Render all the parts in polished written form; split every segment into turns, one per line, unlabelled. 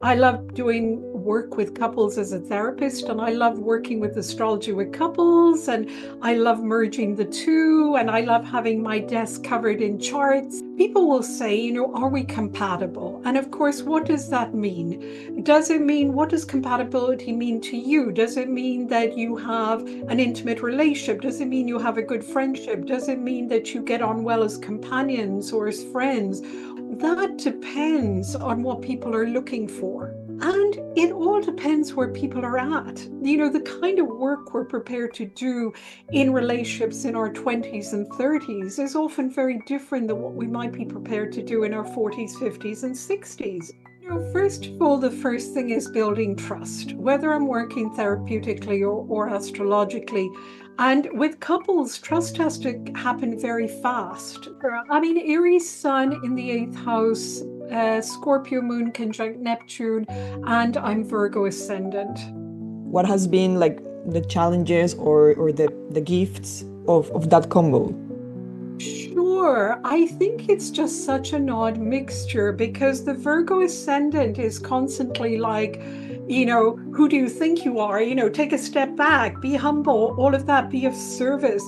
I love doing work with couples as a therapist, and I love working with astrology with couples, and I love merging the two, and I love having my desk covered in charts. People will say, are we compatible? And of course, what does that mean? Does it mean, what does compatibility mean to you? Does it mean that you have an intimate relationship? Does it mean you have a good friendship? Does it mean that you get on well as companions or as friends? That depends on what people are looking for. And it all depends where people are at. The kind of work we're prepared to do in relationships in our 20s and 30s is often very different than what we might be prepared to do in our 40s, 50s, and 60s. First of all, the first thing is building trust, whether I'm working therapeutically or astrologically. And with couples, trust has to happen very fast. I mean, Aries Sun in the eighth house, Scorpio Moon conjunct Neptune, and I'm Virgo ascendant.
What has been like the challenges or the gifts of that combo?
Sure. I think it's just such an odd mixture because the Virgo ascendant is constantly like, who do you think you are? Take a step back, be humble, all of that, be of service.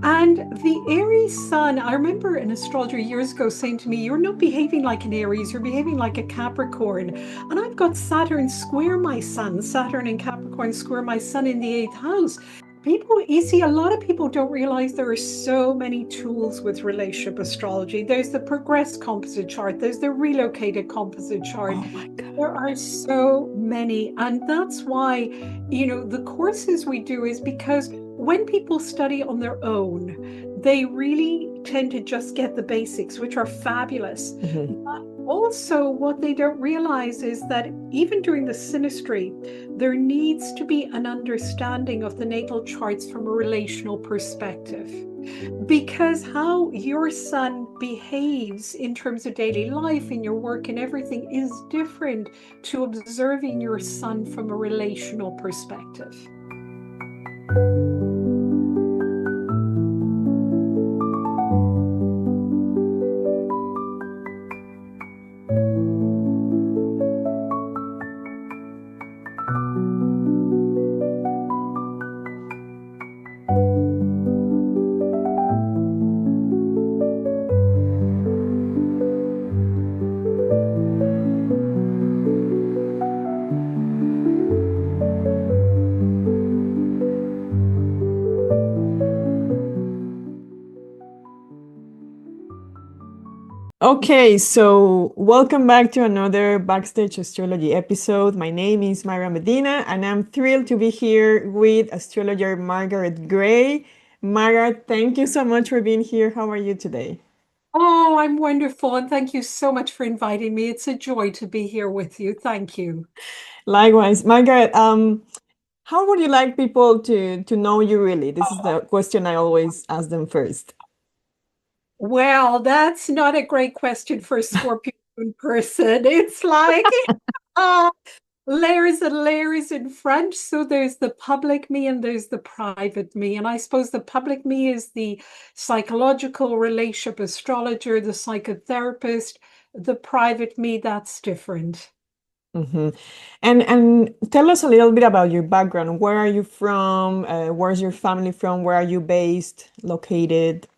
And the Aries sun, I remember an astrologer years ago saying to me, you're not behaving like an Aries, you're behaving like a Capricorn. And I've got Saturn square my sun, Saturn and Capricorn square my sun in the eighth house. You see, a lot of people don't realize there are so many tools with relationship astrology. There's the progressed composite chart, there's the relocated composite chart.
Oh my God.
There are so many. And that's why, the courses we do is because when people study on their own, they really tend to just get the basics, which are fabulous. But also, what they don't realize is that even during the synastry, there needs to be an understanding of the natal charts from a relational perspective. Because how your sun behaves in terms of daily life, in your work and everything is different to observing your sun from a relational perspective.
Okay, so welcome back to another Backstage Astrology episode. My name is Myra Medina, and I'm thrilled to be here with astrologer Margaret Gray. Margaret, thank you so much for being here. How are you today?
Oh, I'm wonderful. And thank you so much for inviting me. It's a joy to be here with you. Thank you.
Likewise, Margaret, how would you like people to know you really? This is the question I always ask them first.
Well, that's not a great question for a Scorpio person. It's like uh, layers and layers in front. So there's the public me and there's the private me. And I suppose the public me is the psychological relationship astrologer, the psychotherapist. The private me, that's different.
hmm And tell us a little bit about your background. Where are you from? Where's your family from? Where are you based, located?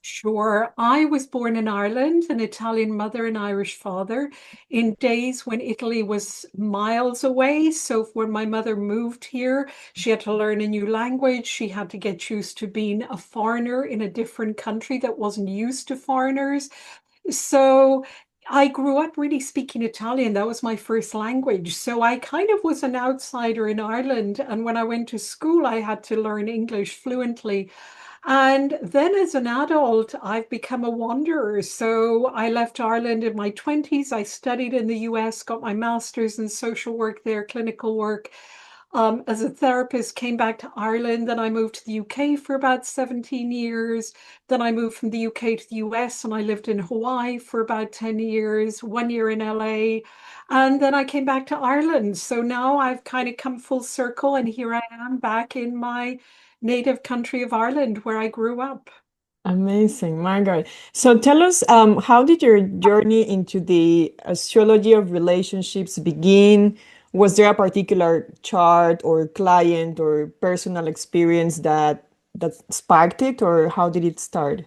Sure. I was born in Ireland, an Italian mother and Irish father, in days when Italy was miles away. So when my mother moved here, she had to learn a new language. She had to get used to being a foreigner in a different country that wasn't used to foreigners. So I grew up really speaking Italian. That was my first language. So I kind of was an outsider in Ireland. And when I went to school, I had to learn English fluently. And then as an adult, I've become a wanderer. So I left Ireland in my 20s. I studied in the US, got my master's in social work there, clinical work. As a therapist, came back to Ireland. Then I moved to the UK for about 17 years. Then I moved from the UK to the US and I lived in Hawaii for about 10 years, 1 year in LA. And then I came back to Ireland. So now I've kind of come full circle and here I am back in my native country of Ireland where I grew up.
Amazing, Margaret. So tell us, how did your journey into the astrology of relationships begin? Was there a particular chart or client or personal experience that sparked it, or how did it start?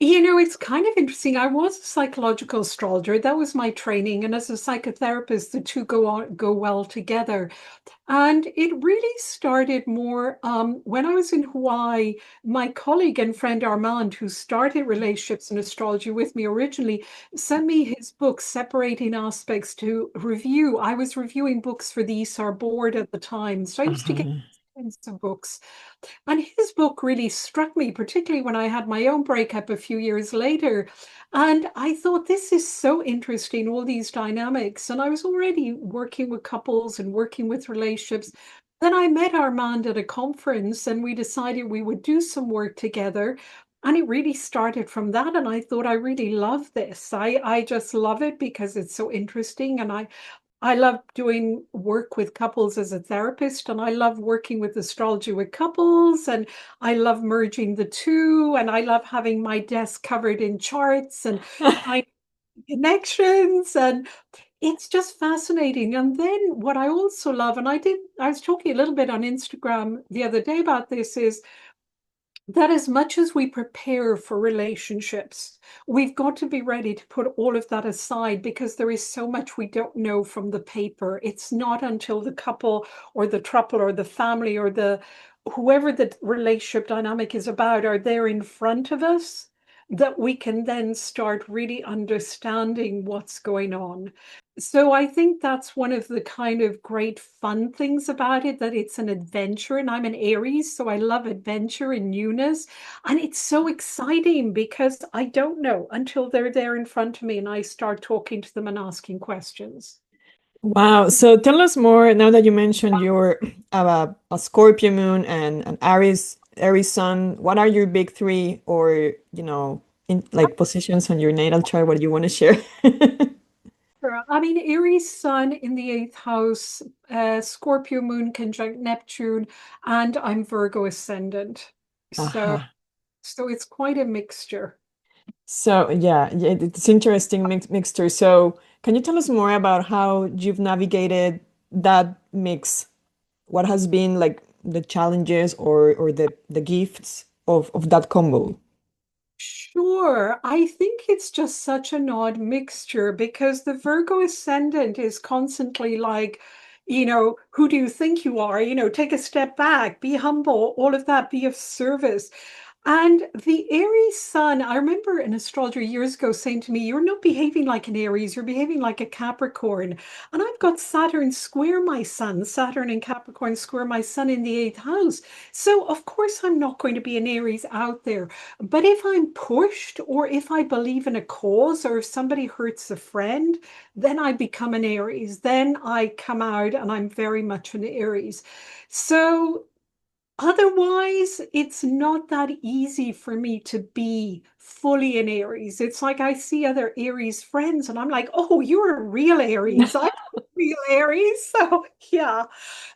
It's kind of interesting. I was a psychological astrologer. That was my training. And as a psychotherapist, the two go well together. And it really started more when I was in Hawaii. My colleague and friend Armand, who started relationships and astrology with me originally, sent me his book, Separating Aspects, to review. I was reviewing books for the ESAR board at the time. So I used to get
Uh-huh.
tons of books. And his book really struck me, particularly when I had my own breakup a few years later. And I thought, this is so interesting, all these dynamics. And I was already working with couples and working with relationships. Then I met Armand at a conference and we decided we would do some work together. And it really started from that. And I thought, I really love this. I just love it because it's so interesting. And I love doing work with couples as a therapist, and I love working with astrology with couples, and I love merging the two, and I love having my desk covered in charts and finding connections, and it's just fascinating. And then what I also love, and I was talking a little bit on Instagram the other day about this, is that as much as we prepare for relationships, we've got to be ready to put all of that aside because there is so much we don't know from the paper. It's not until the couple or the throuple or the family or the whoever the relationship dynamic is about are there in front of us that we can then start really understanding what's going on. So I think that's one of the kind of great fun things about it, that it's an adventure. And I'm an Aries, so I love adventure and newness. And it's so exciting because I don't know until they're there in front of me and I start talking to them and asking questions.
Wow. So tell us more now that you mentioned you're a Scorpio moon and an Aries sun. What are your big three, or in like positions on your natal chart? What do you want to share?
Sure. I mean, Aries Sun in the eighth house, Scorpio Moon conjunct Neptune, and I'm Virgo ascendant. So,
Uh-huh.
so it's quite a mixture.
So yeah, it's interesting mixture. So can you tell us more about how you've navigated that mix? What has been like the challenges or the gifts of that combo?
Sure. I think it's just such an odd mixture because the Virgo ascendant is constantly like, who do you think you are? Take a step back, be humble, all of that, be of service. And the Aries sun, I remember an astrologer years ago saying to me, you're not behaving like an Aries, you're behaving like a Capricorn. And I've got Saturn square my sun, Saturn and Capricorn square my sun in the eighth house. So, of course, I'm not going to be an Aries out there. But if I'm pushed, or if I believe in a cause, or if somebody hurts a friend, then I become an Aries. Then I come out and I'm very much an Aries. So, otherwise, it's not that easy for me to be fully an Aries. It's like I see other Aries friends and I'm like, oh, you're a real Aries. I'm a real Aries. So yeah.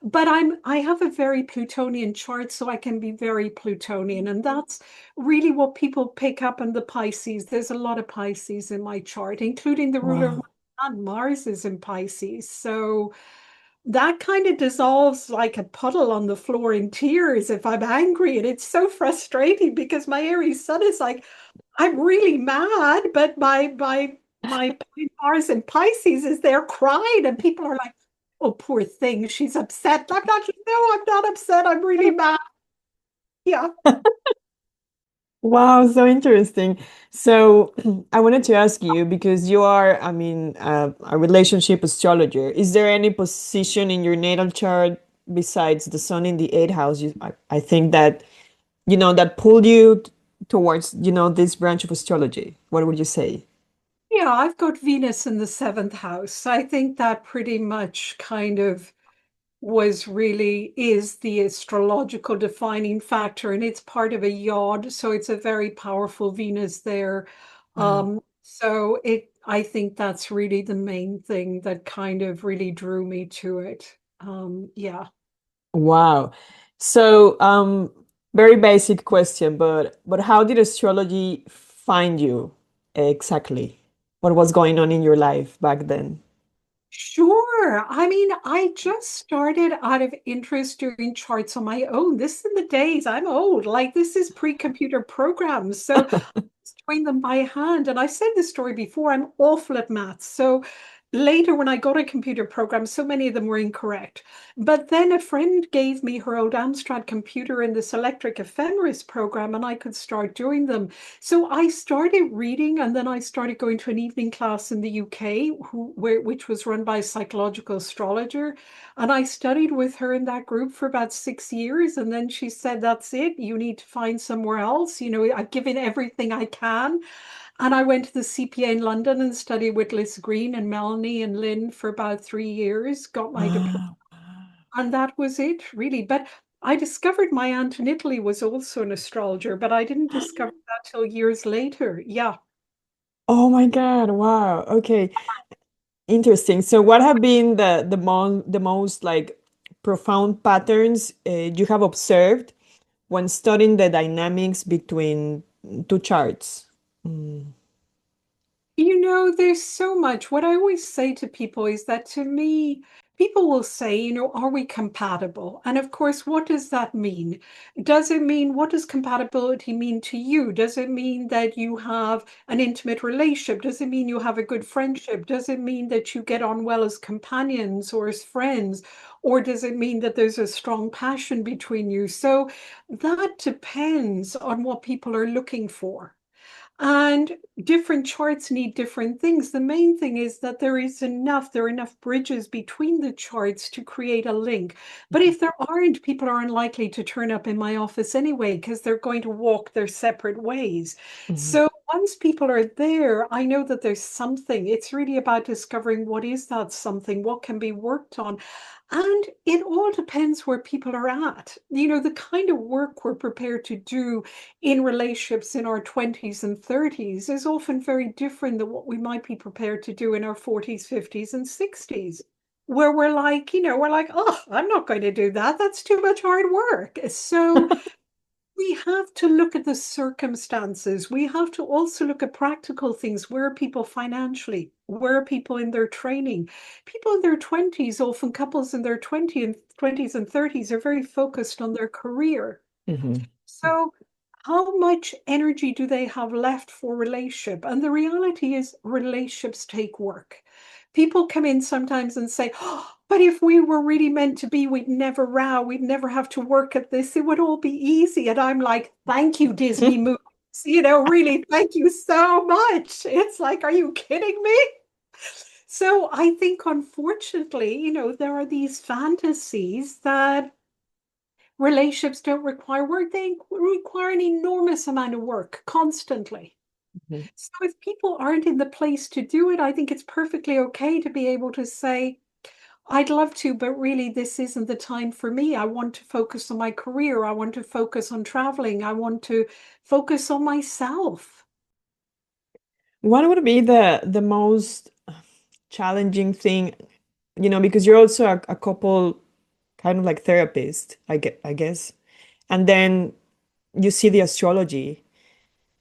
But I have a very Plutonian chart, so I can be very Plutonian. And that's really what people pick up in the Pisces. There's a lot of Pisces in my chart, including the ruler of
Wow.
my sun, Mars is in Pisces. So that kind of dissolves like a puddle on the floor in tears if I'm angry. And it's so frustrating because my Aries sun is like, I'm really mad, but my Mars and Pisces is there crying, and people are like, oh, poor thing, she's upset. I'm not, no, I'm not upset. I'm really mad. Yeah.
Wow, so interesting. So I wanted to ask you, because you are, I mean, a relationship astrologer. Is there any position in your natal chart besides the sun in the eighth house? I think that, that pulled you towards, this branch of astrology. What would you say?
Yeah, I've got Venus in the seventh house. I think that pretty much kind of is the astrological defining factor, and it's part of a yod, so it's a very powerful Venus there.
Wow.
So I think that's really the main thing that kind of really drew me to it. Yeah.
Wow. So, Very basic question, but how did astrology find you exactly? What was going on in your life back then?
Sure. I mean, I just started out of interest doing charts on my own. This is in the days I'm old. Like this is pre-computer programs. So doing them by hand. And I said this story before, I'm awful at maths. So later, when I got a computer program, so many of them were incorrect. But then a friend gave me her old Amstrad computer in this electric ephemeris program, and I could start doing them. So I started reading, and then I started going to an evening class in the UK, which was run by a psychological astrologer. And I studied with her in that group for about 6 years. And then she said, that's it. You need to find somewhere else. You know, I've given everything I can. And I went to the CPA in London and studied with Liz Green and Melanie and Lynn for about 3 years, got my diploma.
Ah.
And that was it, really. But I discovered my aunt in Italy was also an astrologer, but I didn't discover that till years later. Yeah.
Oh my God, wow. Okay. Interesting. So what have been the most like profound patterns you have observed when studying the dynamics between two charts? Mm.
You know, there's so much. What I always say to people is that to me, people will say, you know, are we compatible? And of course, what does that mean? Does it mean, what does compatibility mean to you? Does it mean that you have an intimate relationship? Does it mean you have a good friendship? Does it mean that you get on well as companions or as friends? Or does it mean that there's a strong passion between you? So that depends on what people are looking for. And different charts need different things. The main thing is that there are enough bridges between the charts to create a link. But if there aren't, people are unlikely to turn up in my office anyway, because they're going to walk their separate ways.
Mhm.
So once people are there, I know that there's something. It's really about discovering what is that something, what can be worked on. And it all depends where people are at. You know, the kind of work we're prepared to do in relationships in our 20s and 30s is often very different than what we might be prepared to do in our 40s, 50s, and 60s, where we're like, you know, we're like, oh, I'm not going to do that. That's too much hard work. So we have to look at the circumstances. We have to also look at practical things. Where are people financially? Where are people in their training? People in their 20s, often couples in their 20s and 30s, are very focused on their career.
Mhm.
So, how much energy do they have left for relationship? And the reality is, relationships take work. People come in sometimes and say, oh, but if we were really meant to be, we'd never row, we'd never have to work at this, it would all be easy. And I'm like, thank you, Disney movies. You know, really, thank you so much. It's like, are you kidding me? So I think, unfortunately, you know, there are these fantasies that relationships don't require work, they require an enormous amount of work constantly.
Mhm.
So if people aren't in the place to do it, I think it's perfectly okay to be able to say, I'd love to, but really this isn't the time for me. I want to focus on my career. I want to focus on traveling. I want to focus on myself.
What would be the most challenging thing, because you're also a couple kind of like therapist, I guess. And then you see the astrology,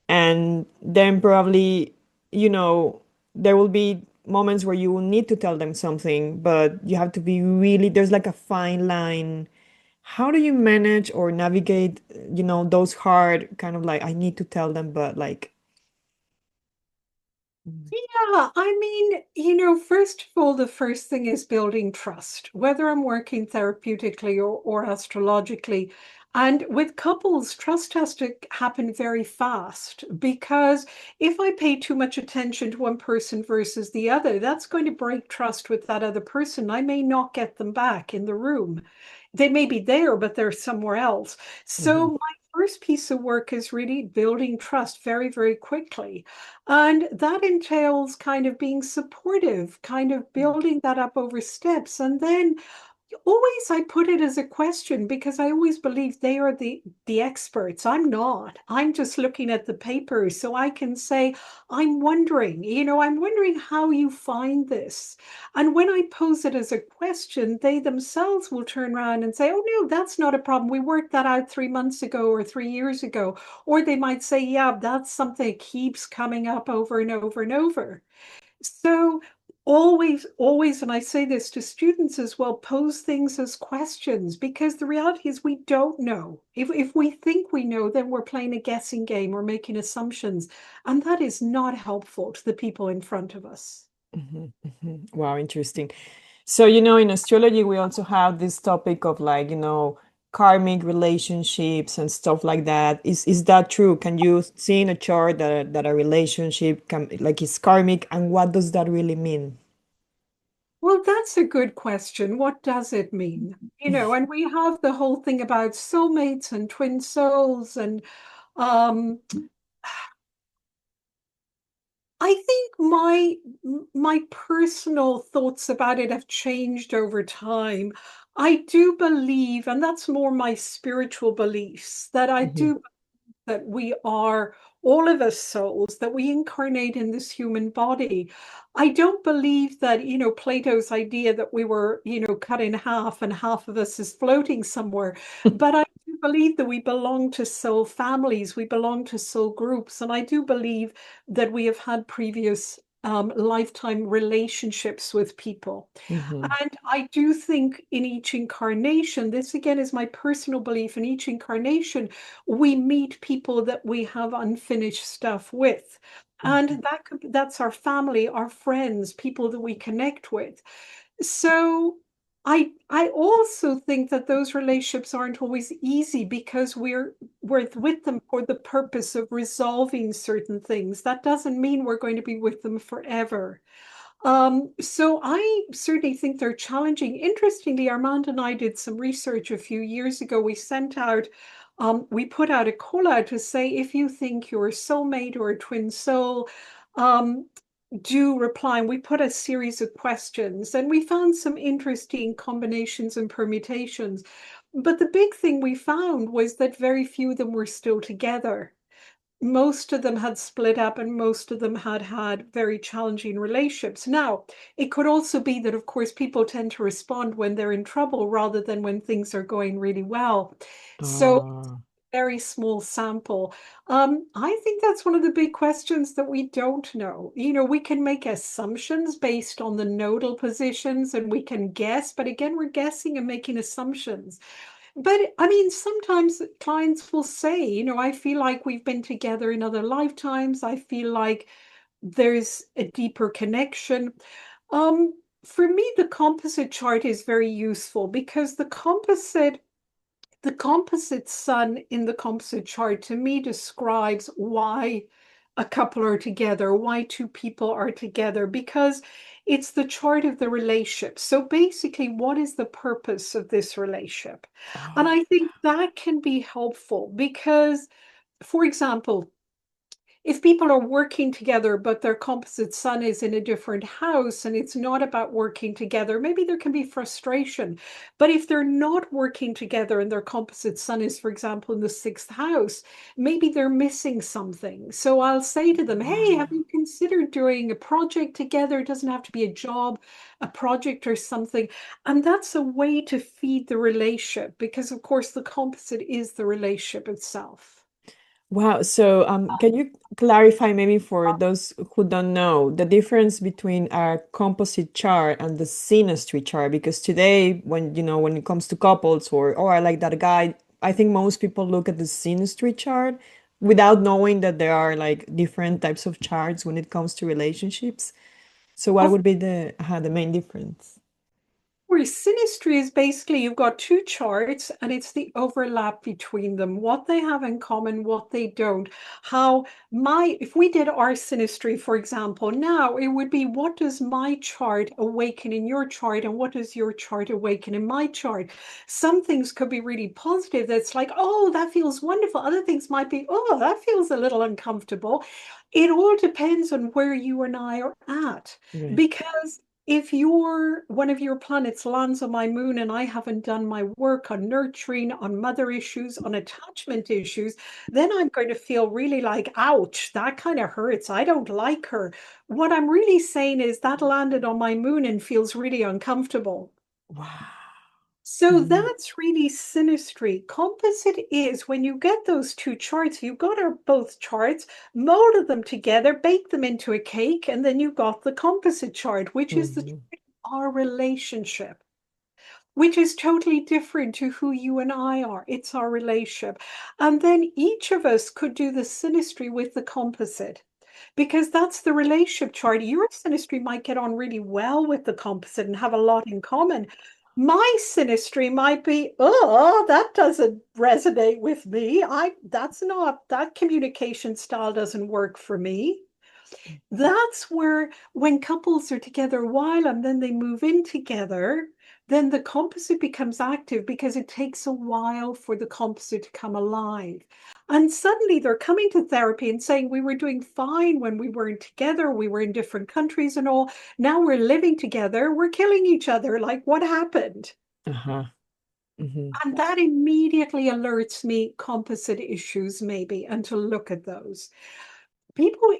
and then probably, you know, there will be moments where you will need to tell them something, but you have to be really, there's like a fine line. How do you manage or navigate, those hard kind of like, I need to tell them, but like, mm,
Yeah, I mean, you know, first of all, the first thing is building trust, whether I'm working therapeutically or astrologically. And with couples, trust has to happen very fast because if I pay too much attention to one person versus the other, that's going to break trust with that other person. I may not get them back in the room. They may be there, but they're somewhere else. So
mhm,
my first piece of work is really building trust very, very quickly. And that entails kind of being supportive, kind of building that up over steps. And then Always I put it as a question because I always believe they are the experts. I'm not. I'm just looking at the papers. So I can say, I'm wondering how you find this. And when I pose it as a question, they themselves will turn around and say, oh, no, that's not a problem. We worked that out 3 months ago or 3 years ago. Or they might say, yeah, that's something that keeps coming up over and over and over. So always, and I say this to students as well, pose things as questions because the reality is we don't know. If we think we know, then we're playing a guessing game, we're making assumptions, and that is not helpful to the people in front of us.
Wow, interesting. So, in astrology, we also have this topic of like, karmic relationships and stuff like that. Is that true? Can you see in a chart that a relationship can like is karmic, and what does that really mean?
Well, that's a good question. What does it mean? And we have the whole thing about soulmates and twin souls and um I think my personal thoughts about it have changed over time. I do believe, and that's more my spiritual beliefs, that I
Mhm,
do that we are all of us souls, that we incarnate in this human body. I don't believe that, Plato's idea that we were, cut in half and half of us is floating somewhere. But I do believe that we belong to soul families, we belong to soul groups. And I do believe that we have had previous lifetime relationships with people.
mhm,
And I do think in each incarnation, this again is my personal belief, in each incarnation, we meet people that we have unfinished stuff with.
mhm,
And that's our family, our friends, people that we connect with. So I also think that those relationships aren't always easy because we're with them for the purpose of resolving certain things. That doesn't mean we're going to be with them forever. So I certainly think they're challenging. Interestingly, Armand and I did some research a few years ago. We put out a call out to say if you think you're a soulmate or a twin soul, um, do reply. And we put a series of questions and we found some interesting combinations and permutations. But the big thing we found was that very few of them were still together. Most of them had split up and most of them had had very challenging relationships. Now, it could also be that, of course, people tend to respond when they're in trouble rather than when things are going really well. So,
Ah,
very small sample. I think that's one of the big questions that we don't know. We can make assumptions based on the nodal positions and we can guess, but again, we're guessing and making assumptions. But I mean, sometimes clients will say, I feel like we've been together in other lifetimes. I feel like there's a deeper connection. Um, for me, the composite chart is very useful because the composite sun in the composite chart to me describes why a couple are together, why two people are together, because it's the chart of the relationship. So basically, what is the purpose of this relationship? And
ah,
I think that can be helpful because, for example, if people are working together, but their composite sun is in a different house and it's not about working together, maybe there can be frustration. But if they're not working together and their composite sun is, for example, in the sixth house, maybe they're missing something. So I'll say to them, hey, have
ah.
you considered doing a project together? It doesn't have to be a job, a project or something. And that's a way to feed the relationship because, of course, the composite is the relationship itself.
Wow. So, can you clarify maybe for those who don't know the difference between a composite chart and the synastry chart? Because today, when it comes to couples or oh, I like that guy, I think most people look at the synastry chart without knowing that there are like different types of charts when it comes to relationships. So, what
Of
would be the main difference?
Whereas synastry is basically you've got two charts and it's the overlap between them, what they have in common, what they don't. If we did our synastry, for example, now it would be what does my chart awaken in your chart and what does your chart awaken in my chart? Some things could be really positive. That's like, oh, that feels wonderful. Other things might be, oh, that feels a little uncomfortable. It all depends on where you and I are at
Right.
because if one of your planets lands on my moon and I haven't done my work on nurturing, on mother issues, on attachment issues, then I'm going to feel really like, ouch, that kind of hurts. I don't like her. What I'm really saying is that landed on my moon and feels really uncomfortable.
Wow.
So
Mhm.
that's really synastry. Composite is when you get those two charts, you've got both charts, molded them together, bake them into a cake, and then you've got the composite chart, which is
Mhm.
our relationship, which is totally different to who you and I are. It's our relationship. And then each of us could do the synastry with the composite because that's the relationship chart. Your synastry might get on really well with the composite and have a lot in common. My synastry might be, oh, that doesn't resonate with me. That communication style doesn't work for me. That's where when couples are together a while and then they move in together, then the composite becomes active because it takes a while for the composite to come alive. And suddenly they're coming to therapy and saying, we were doing fine when we weren't together, we were in different countries and all. Now we're living together, we're killing each other. Like, what happened?
Uh-huh. Mhm.
And that immediately alerts me composite issues, maybe, and to look at those.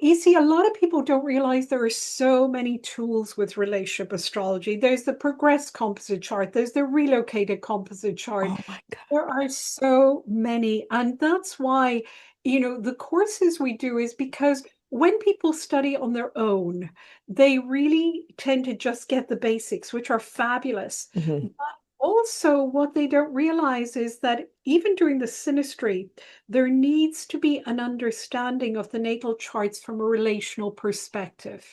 You see, a lot of people don't realize there are so many tools with relationship astrology. There's the progressed composite chart, there's the relocated composite chart.
Oh my God.
There are so many. And that's why, the courses we do is because when people study on their own, they really tend to just get the basics, which are fabulous.
Mhm.
But also, what they don't realize is that even during the synastry, there needs to be an understanding of the natal charts from a relational perspective.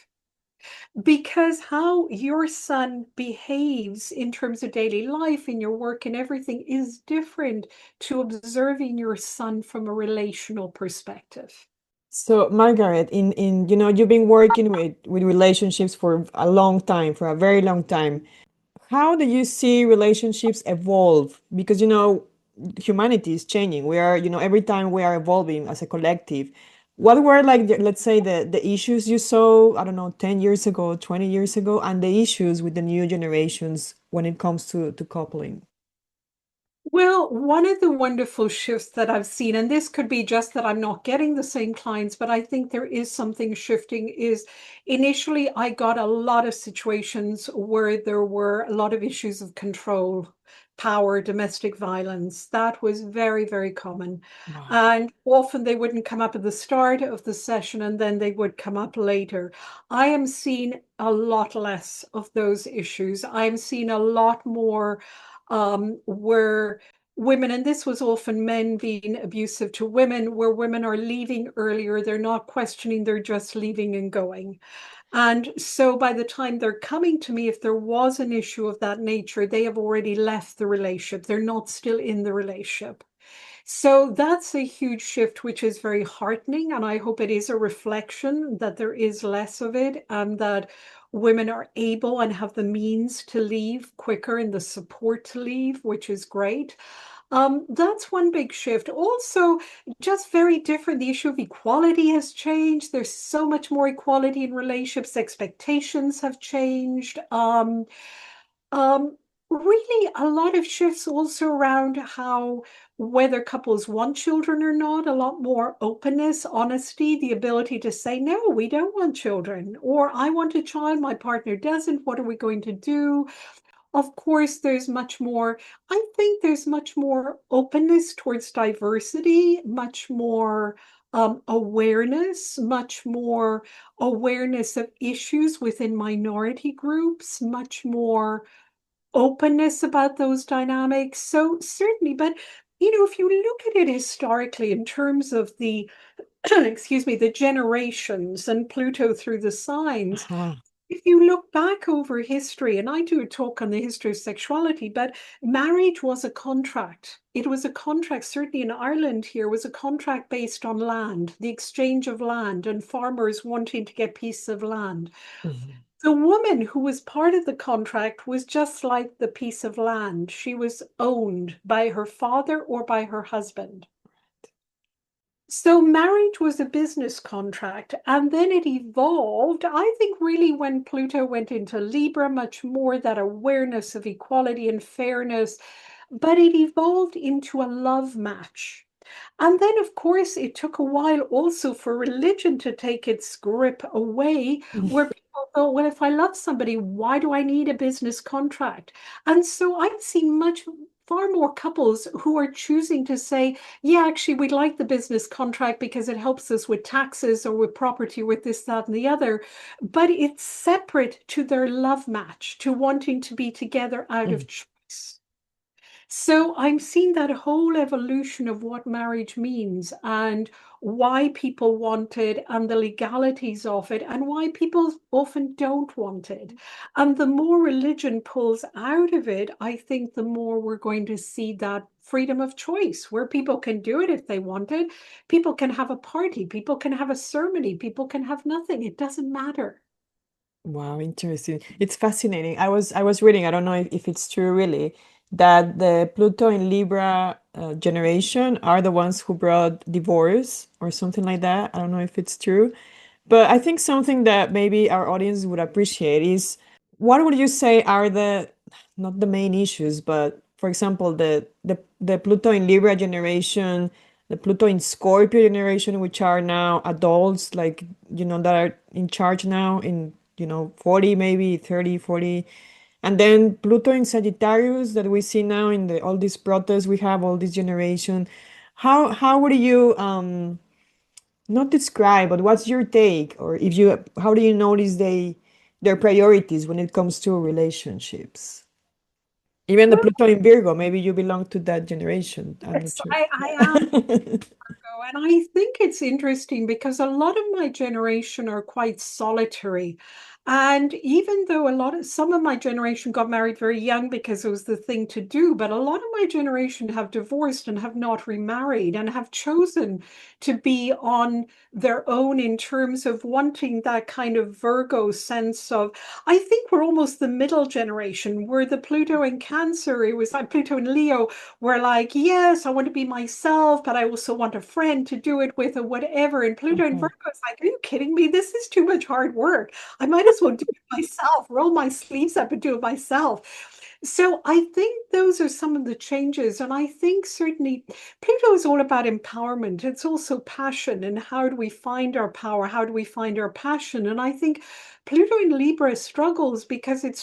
Because how your sun behaves in terms of daily life, in your work and everything is different to observing your sun from a relational perspective.
So, Margaret, in you've been working with relationships for a long time, for a very long time. How do you see relationships evolve? Because humanity is changing. We are, every time we are evolving as a collective. What were like, let's say, the issues you saw, I don't know, 10 years ago, 20 years ago, and the issues with the new generations when it comes to coupling?
Well, one of the wonderful shifts that I've seen, and this could be just that I'm not getting the same clients, but I think there is something shifting, is initially I got a lot of situations where there were a lot of issues of control, power, domestic violence. That was very, very common.
Wow.
And often they wouldn't come up at the start of the session and then they would come up later. I am seeing a lot less of those issues. I am seeing a lot more where women, and this was often men being abusive to women, where women are leaving earlier, they're not questioning, they're just leaving and going. And so by the time they're coming to me, if there was an issue of that nature, they have already left the relationship. They're not still in the relationship. So that's a huge shift, which is very heartening. And I hope it is a reflection that there is less of it and that women are able and have the means to leave quicker and the support to leave, which is great. That's one big shift. Also, just very different. The issue of equality has changed. There's so much more equality in relationships. Expectations have changed. Um, Really, a lot of shifts also around how whether couples want children or not, a lot more openness, honesty, the ability to say, no, we don't want children, or I want a child, my partner doesn't. What are we going to do? Of course, I think there's much more openness towards diversity, much more awareness, much more awareness of issues within minority groups, much more openness about those dynamics. So certainly, but if you look at it historically in terms of the, excuse me, the generations and Pluto through the signs,
Uh-huh.
if you look back over history, and I do a talk on the history of sexuality, but marriage was a contract. It was a contract, certainly in Ireland here, was a contract based on land, the exchange of land, and farmers wanting to get pieces of land.
Mhm.
The woman who was part of the contract was just like the piece of land. She was owned by her father or by her husband. So marriage was a business contract, and then it evolved. I think really when Pluto went into Libra, much more that awareness of equality and fairness, but it evolved into a love match. And then, of course, it took a while also for religion to take its grip away, where people thought, well, if I love somebody, why do I need a business contract? And so I've seen far more couples who are choosing to say, yeah, actually, we'd like the business contract because it helps us with taxes or with property, with this, that, and the other. But it's separate to their love match, to wanting to be together out of choice. So I'm seeing that whole evolution of what marriage means and why people want it and the legalities of it and why people often don't want it. And the more religion pulls out of it, I think the more we're going to see that freedom of choice where people can do it if they want it. People can have a party, people can have a ceremony, people can have nothing. It doesn't matter.
Wow, interesting. It's fascinating. I was reading, I don't know if it's true really, that the Pluto in Libra generation are the ones who brought divorce or something like that. I don't know if it's true. But I think something that maybe our audience would appreciate is what would you say are the not the main issues, but for example, the Pluto in Libra generation, the Pluto in Scorpio generation, which are now adults, like that are in charge now in 40, maybe 30, 40. And then Pluto in Sagittarius that we see now in the all these protests we have, all this generation. How would you not describe, but what's your take? Or if you how do you notice their priorities when it comes to relationships? Even the
Well,
Pluto in Virgo, maybe you belong to that generation. I'm not
yes,
sure.
I am.
Yeah.
And I think it's interesting because a lot of my generation are quite solitary. And even though some of my generation got married very young because it was the thing to do, but a lot of my generation have divorced and have not remarried and have chosen to be on their own in terms of wanting that kind of Virgo sense of, I think we're almost the middle generation where the Pluto in Cancer, it was like Pluto in Leo we're like, yes, I want to be myself, but I also want a friend to do it with or whatever. And Pluto and
Okay.
Virgo is like, are you kidding me? This is too much hard work. I might as well do it myself, roll my sleeves up and do it myself. So I think those are some of the changes. And I think certainly Pluto is all about empowerment. It's also passion. And how do we find our power? How do we find our passion? And I think Pluto in Libra struggles because it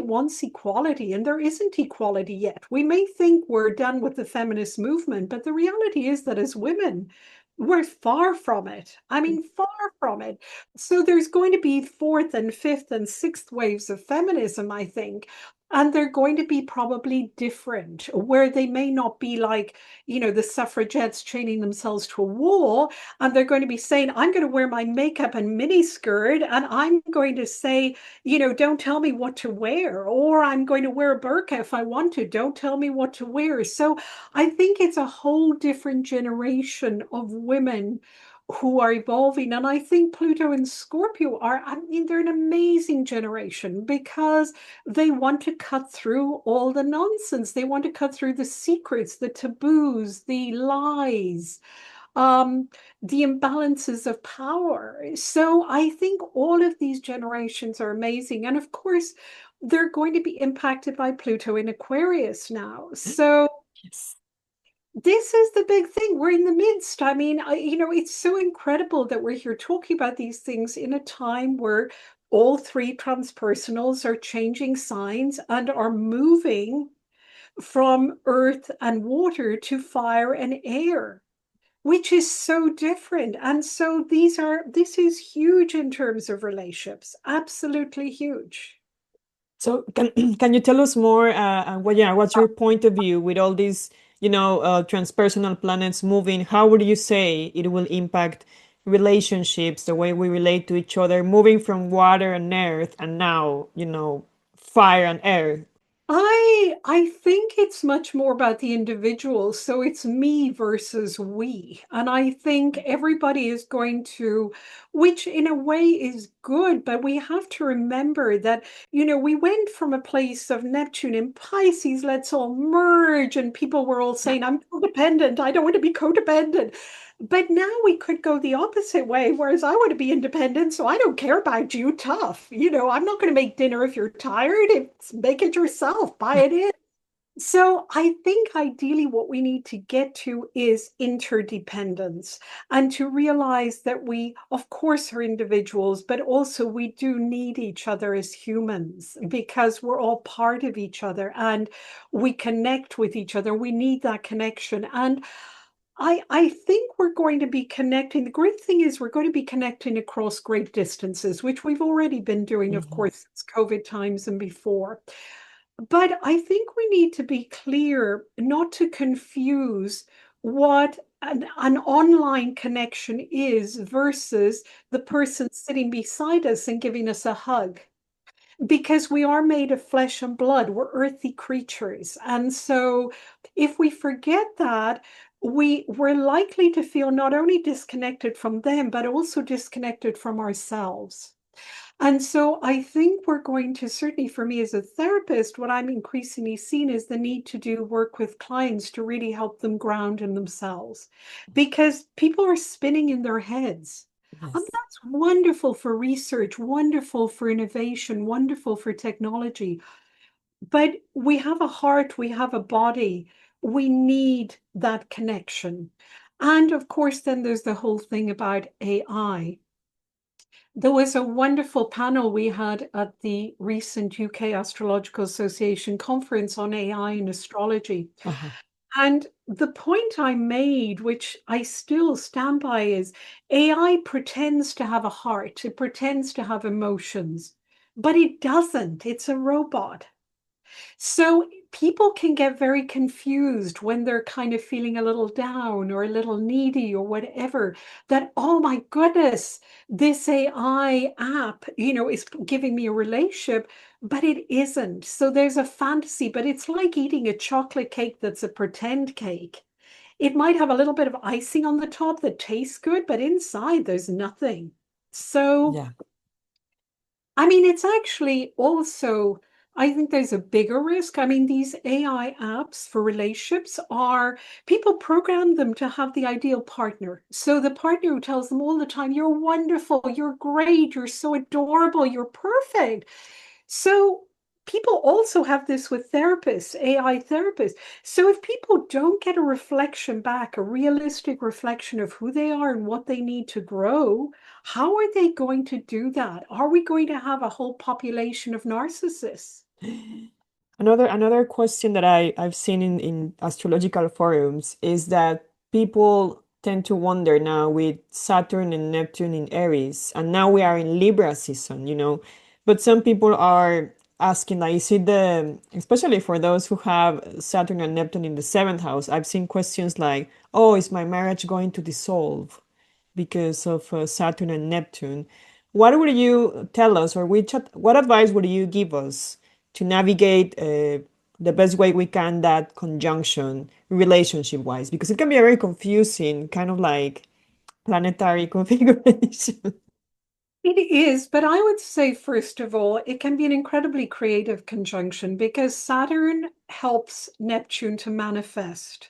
wants equality, and there isn't equality yet. We may think we're done with the feminist movement, but the reality is that as women, we're far from it. I mean, far from it. So there's going to be fourth and fifth and sixth waves of feminism, I think. And they're going to be probably different, where they may not be like, the suffragettes chaining themselves to a wall, and they're going to be saying, I'm going to wear my makeup and mini skirt, and I'm going to say, don't tell me what to wear, or I'm going to wear a burqa if I want to. Don't tell me what to wear. So I think it's a whole different generation of women who are evolving. And I think Pluto and Scorpio I mean, they're an amazing generation because they want to cut through all the nonsense. They want to cut through the secrets, the taboos, the lies, um, the imbalances of power. So I think all of these generations are amazing. And of course, they're going to be impacted by Pluto in Aquarius now. So
Yes.
this is the big thing. We're in the midst. I mean, it's so incredible that we're here talking about these things in a time where all three transpersonals are changing signs and are moving from earth and water to fire and air, which is so different. And so this is huge in terms of relationships, absolutely huge.
So can can you tell us more? What's your point of view with all these, transpersonal planets moving? How would you say it will impact relationships, the way we relate to each other, moving from water and earth, and now, fire and air?
I think it's much more about the individual. So it's me versus we. And I think everybody is going to, which in a way is good, but we have to remember that, we went from a place of Neptune in Pisces, let's all merge, and people were all saying, I'm codependent, I don't want to be codependent. But now we could go the opposite way, whereas I want to be independent, so I don't care about you. Tough. I'm not going to make dinner if you're tired. Make it yourself, buy it in. So I think ideally what we need to get to is interdependence and to realize that we, of course, are individuals, but also we do need each other as humans because we're all part of each other and we connect with each other. We need that connection. And I think we're going to be connecting. The great thing is we're going to be connecting across great distances, which we've already been doing, of course, since COVID times and before. But I think we need to be clear not to confuse what an online connection is versus the person sitting beside us and giving us a hug. Because we are made of flesh and blood, we're earthy creatures. And so if we forget that, we're likely to feel not only disconnected from them, but also disconnected from ourselves. And so I think we're going to, certainly for me as a therapist, what I'm increasingly seeing is the need to do work with clients to really help them ground in themselves because people are spinning in their heads. And
Yes.
that's wonderful for research, wonderful for innovation, wonderful for technology. But we have a heart, we have a body, we need that connection. And of course, then there's the whole thing about AI. There was a wonderful panel we had at the recent UK Astrological Association conference on AI and astrology.
Uh-huh.
And the point I made, which I still stand by, is AI pretends to have a heart, it pretends to have emotions, but it doesn't. It's a robot. So people can get very confused when they're kind of feeling a little down or a little needy or whatever, that, oh my goodness, this AI app, is giving me a relationship, but it isn't. So there's a fantasy, but it's like eating a chocolate cake that's a pretend cake. It might have a little bit of icing on the top that tastes good, but inside there's nothing. So
Yeah.
I mean, it's actually also, I think there's a bigger risk. I mean, these AI apps for relationships people program them to have the ideal partner. So the partner who tells them all the time, you're wonderful, you're great, you're so adorable, you're perfect. So people also have this with therapists, AI therapists. So if people don't get a reflection back, a realistic reflection of who they are and what they need to grow, how are they going to do that? Are we going to have a whole population of narcissists?
Another question that I've seen in astrological forums is that people tend to wonder now with Saturn and Neptune in Aries, and now we are in Libra season, but some people are asking, like, is it especially for those who have Saturn and Neptune in the seventh house, I've seen questions like, oh, is my marriage going to dissolve because of Saturn and Neptune? What would you tell us, or what advice would you give us to navigate the best way we can that conjunction relationship wise? Because it can be a very confusing kind of like planetary configuration.
It is, but I would say, first of all, it can be an incredibly creative conjunction because Saturn helps Neptune to manifest.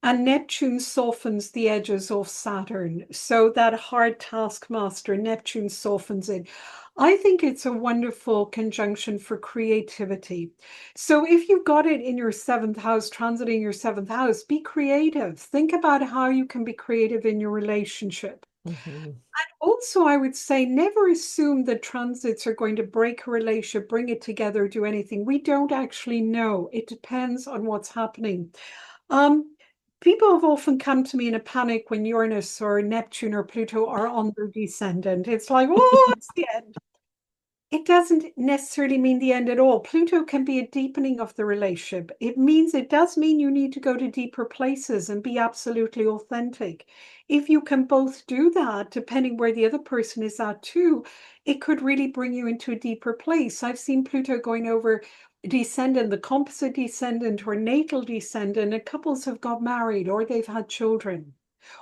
And Neptune softens the edges of Saturn. So that hard taskmaster, Neptune softens it. I think it's a wonderful conjunction for creativity. So if you got it in your seventh house, transiting your seventh house, be creative. Think about how you can be creative in your relationship.
Mhm.
Also, I would say never assume that transits are going to break a relationship, bring it together, do anything. We don't actually know. It depends on what's happening. Um, People have often come to me in a panic when Uranus or Neptune or Pluto are on their descendant. It's like, oh, it's the end. It doesn't necessarily mean the end at all. Pluto can be a deepening of the relationship. It does mean you need to go to deeper places and be absolutely authentic. If you can both do that, depending where the other person is at too, it could really bring you into a deeper place. I've seen Pluto going over descendant, the composite descendant or natal descendant, and couples have got married or they've had children.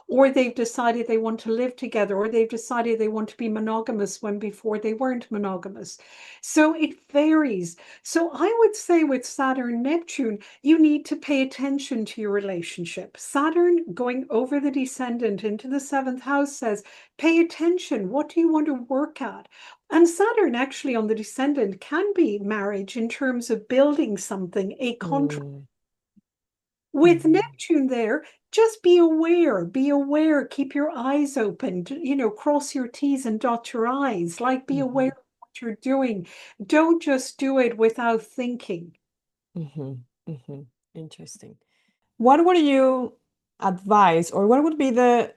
or they've decided they want to live together, or they've decided they want to be monogamous when before they weren't monogamous. So it varies. So I would say with Saturn Neptune, you need to pay attention to your relationship. Saturn going over the descendant into the seventh house says, pay attention. What do you want to work at? And Saturn actually on the descendant can be marriage in terms of building something, a contract.
Mm,
With
mhm,
Neptune there, just be aware, keep your eyes open, cross your T's and dot your I's, like be aware
mhm,
of what you're doing. Don't just do it without thinking.
mhm, mhm. Interesting. What would you advise, or what would be the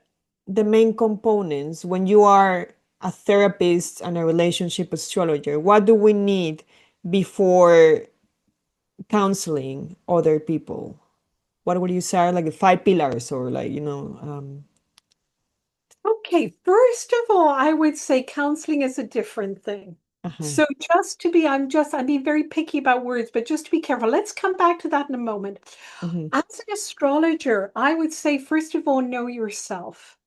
main components when you are a therapist and a relationship astrologer? What do we need before counseling other people? What would you say are like the five pillars, or like,
Okay, first of all, I would say counseling is a different thing.
uh-huh,
So I'm being very picky about words, but just to be careful, let's come back to that in a moment.
mhm,
As an astrologer, I would say, first of all, know yourself.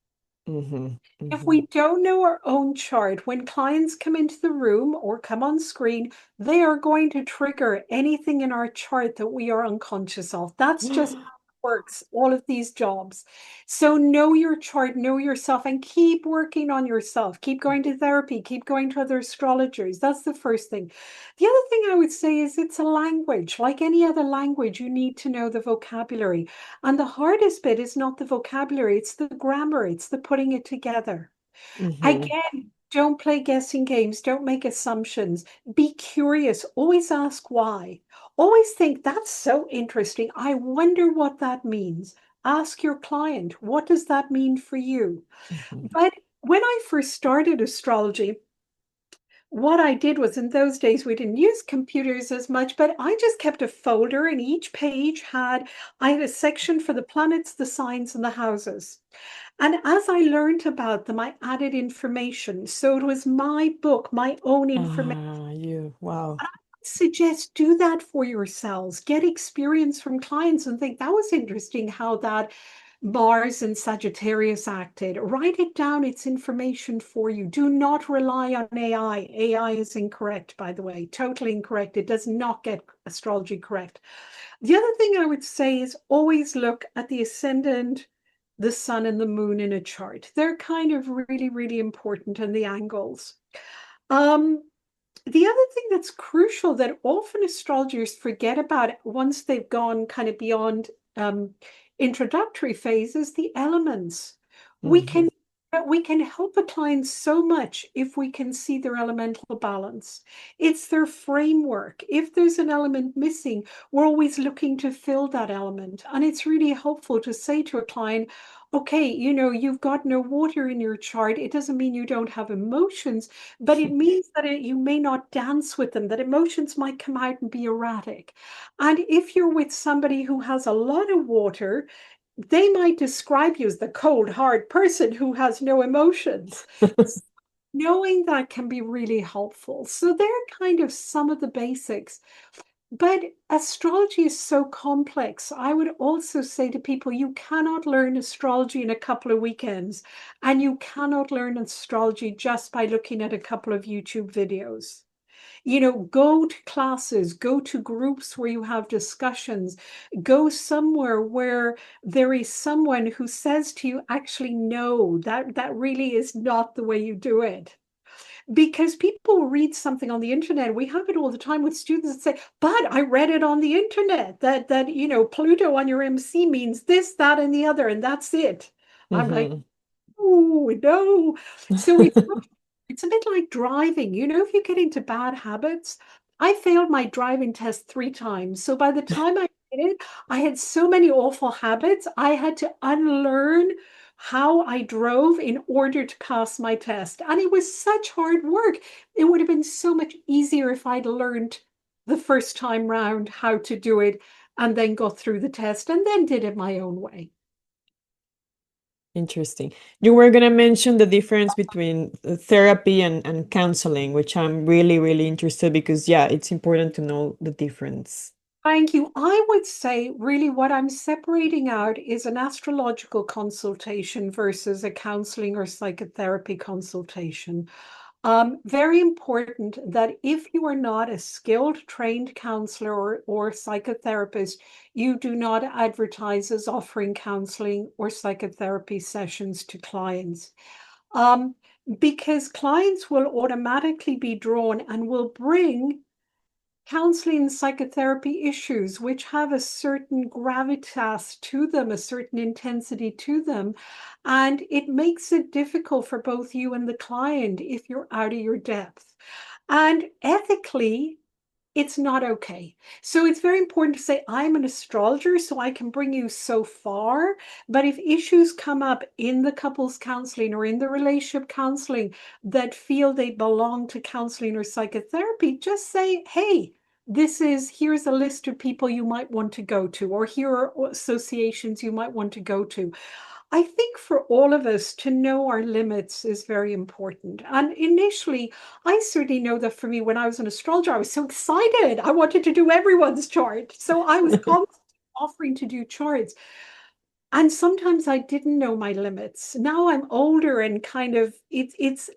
mhm,
If
mhm,
we don't know our own chart, when clients come into the room or come on screen, they are going to trigger anything in our chart that we are unconscious of. That's just how it works, all of these jobs. So know your chart, know yourself, and keep working on yourself. Keep going to therapy, keep going to other astrologers. That's the first thing. The other thing I would say is it's a language. Like any other language, you need to know the vocabulary. And the hardest bit is not the vocabulary, it's the grammar, it's the putting it together.
mhm,
Again, don't play guessing games, don't make assumptions. Be curious, always ask why. Always think that's so interesting. I wonder what that means. Ask your client, what does that mean for you?
mhm,
But when I first started astrology, what I did was in those days, we didn't use computers as much, but I just kept a folder and each page I had a section for the planets, the signs, and the houses. And as I learned about them, I added information. So it was my book, my own information.
wow.
I suggest do that for yourselves. Get experience from clients and think that was interesting how that Mars and Sagittarius acted. Write it down, it's information for you. Do not rely on AI. AI is incorrect, by the way, totally incorrect. It does not get astrology correct. The other thing I would say is always look at the ascendant, the sun, and the moon in a chart. They're kind of really, really important, and the angles. Um, the other thing that's crucial that often astrologers forget about once they've gone kind of beyond introductory phase is the elements. We
Mhm,
can we can help a client so much if we can see their elemental balance. It's their framework. If there's an element missing, we're always looking to fill that element. And it's really helpful to say to a client, okay, you've got no water in your chart. It doesn't mean you don't have emotions, but it means that you may not dance with them, that emotions might come out and be erratic. And if you're with somebody who has a lot of water, they might describe you as the cold, hard person who has no emotions. Knowing that can be really helpful. So they're kind of some of the basics. But astrology is so complex. I would also say to people, you cannot learn astrology in a couple of weekends, and you cannot learn astrology just by looking at a couple of YouTube videos. Go to classes, go to groups where you have discussions, go somewhere where there is someone who says to you, actually, no, that really is not the way you do it. Because people read something on the internet. We have it all the time with students that say, but I read it on the internet that Pluto on your MC means this, that, and the other, and that's it. I'm like,
mhm.
oh, no. So it's a bit like driving. If you get into bad habits, I failed my driving test 3 times. So by the time I did it, I had so many awful habits. I had to unlearn how I drove in order to pass my test. And it was such hard work. It would have been so much easier if I'd learned the first time round how to do it and then got through the test and then did it my own way.
Interesting. You were going to mention the difference between therapy and counseling, which I'm really, really interested because, yeah, it's important to know the difference.
Thank you. I would say really what I'm separating out is an astrological consultation versus a counseling or psychotherapy consultation. Very important that if you are not a skilled, trained counselor or psychotherapist, you do not advertise as offering counseling or psychotherapy sessions to clients. Um, because clients will automatically be drawn and will bring counseling and psychotherapy issues which have a certain gravitas to them, a certain intensity to them. And it makes it difficult for both you and the client if you're out of your depth. And ethically, it's not okay. So it's very important to say, I'm an astrologer, so I can bring you so far. But if issues come up in the couples counseling or in the relationship counseling that feel they belong to counseling or psychotherapy, just say, hey, here's a list of people you might want to go to, or here are associations you might want to go to. I think for all of us to know our limits is very important. And initially, I certainly know that for me, when I was an astrologer, I was so excited. I wanted to do everyone's chart. So I was constantly offering to do charts. And sometimes I didn't know my limits. Now I'm older and kind of it's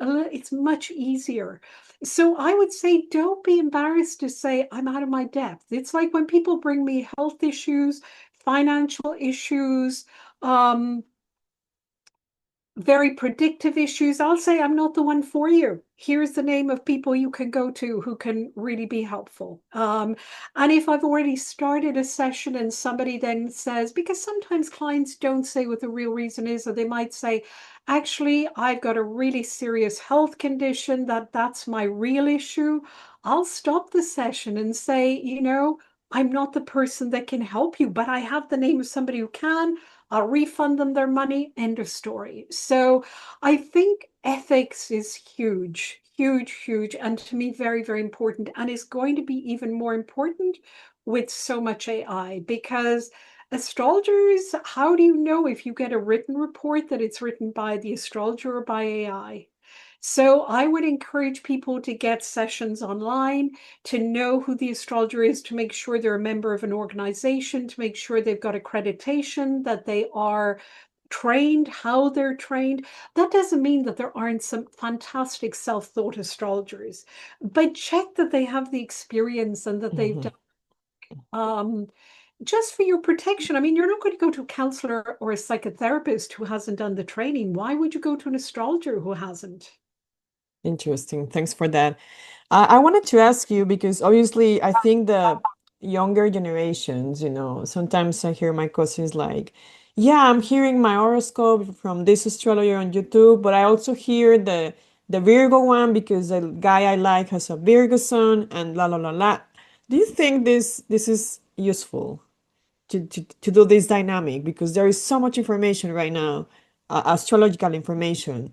much easier. So I would say don't be embarrassed to say I'm out of my depth. It's like when people bring me health issues, financial issues, um, very predictive issues, I'll say I'm not the one for you. Here's the name of people you can go to who can really be helpful. And if I've already started a session and somebody then says, because sometimes clients don't say what the real reason is, or they might say, actually, I've got a really serious health condition that's my real issue. I'll stop the session and say, I'm not the person that can help you, but I have the name of somebody who can. I'll refund them their money, end of story. So I think ethics is huge, huge, huge, and to me, very, very important, and is going to be even more important with so much AI because astrologers, how do you know if you get a written report that it's written by the astrologer or by AI? So I would encourage people to get sessions online, to know who the astrologer is, to make sure they're a member of an organization, to make sure they've got accreditation, that they are trained, how they're trained. That doesn't mean that there aren't some fantastic self-thought astrologers, but check that they have the experience and that they've
Mhm.
done just for your protection. I mean, you're not going to go to a counselor or a psychotherapist who hasn't done the training. Why would you go to an astrologer who hasn't?
Interesting. Thanks for that. I wanted to ask you because obviously I think the younger generations, sometimes I hear my cousins like, yeah, I'm hearing my horoscope from this astrologer on YouTube, but I also hear the Virgo one because the guy I like has a Virgo sun and la la la la. Do you think this is useful to do this dynamic? Because there is so much information right now, astrological information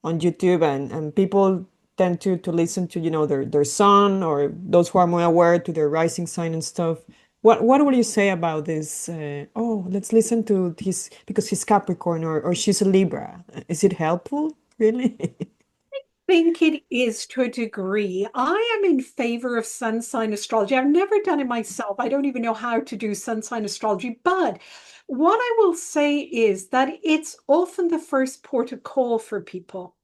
on YouTube, and people tend to listen to their sun or those who are more aware to their rising sign and stuff. What would you say about this? Oh, let's listen to his because he's Capricorn or she's a Libra. Is it helpful, really?
Think it is to a degree. I am in favor of sun sign astrology. I've never done it myself. I don't even know how to do sun sign astrology. But what I will say is that it's often the first port of call for people.